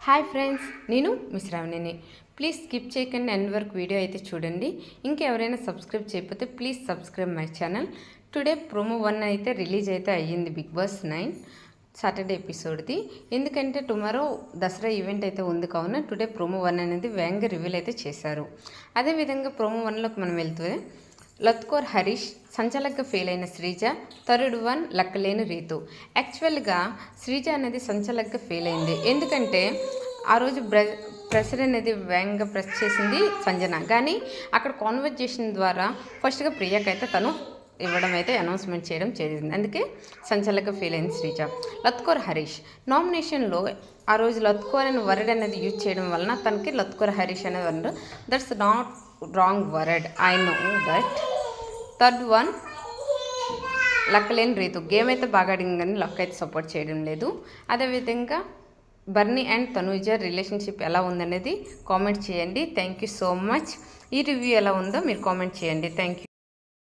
Hi friends, నేను miss రావణిని. Please skip చేయకండి, end వరకు వీడియో అయితే చూడండి. ఇంకెవరైనా సబ్స్క్రైబ్ చేయకపోతే please subscribe my channel. Today promo 1 అయితే రిలీజ్ అయితే అయ్యింది, బిగ్ బాస్ 9 సాటర్డే ఎపిసోడ్ది. ఎందుకంటే టుమారో దసరా ఈవెంట్ అయితే ఉంది కావున టుడే ప్రోమో 1 అనేది వేగంగా రివీల్ అయితే చేశారు. అదేవిధంగా ప్రోమో 1లోకి మనం వెళ్తే లత్కోర్ హరీష్, సంచలకంగా ఫెయిల్ అయిన శ్రీజ, థర్డ్ వన్ లక్కలేని రీతు. యాక్చువల్గా శ్రీజ అనేది సంచలకంగా ఫెయిల్ అయింది. ఎందుకంటే ఆ రోజు ప్రెషర్ అనేది వేగంగా ప్రెస్ చేసింది సంజన, కానీ అక్కడ కాన్వర్జేషన్ ద్వారా ఫస్ట్గా ప్రియాకి అయితే తను ఇవ్వడం అయితే అనౌన్స్మెంట్ చేయడం జరిగింది. అందుకే సంచలకంగా ఫెయిల్ అయింది శ్రీజ. లత్కోర్ హరీష్ నామినేషన్లో ఆ రోజు లత్కోర్ అనే వర్డ్ అనేది యూజ్ చేయడం వలన తనకి లత్కోర్ హరీష్ అనే word, that's not wrong word, I know that. Third one లక్కలేని రీతు. గేమ్ అయితే బాగా ఆడింది కానీ లక్ అయితే సపోర్ట్ చేయడం లేదు. అదేవిధంగా బర్నీ అండ్ తనూజ రిలేషన్షిప్ ఎలా ఉందనేది కామెంట్ చేయండి. Thank you so much. ఈ రివ్యూ ఎలా ఉందో మీరు కామెంట్ చేయండి. Thank you.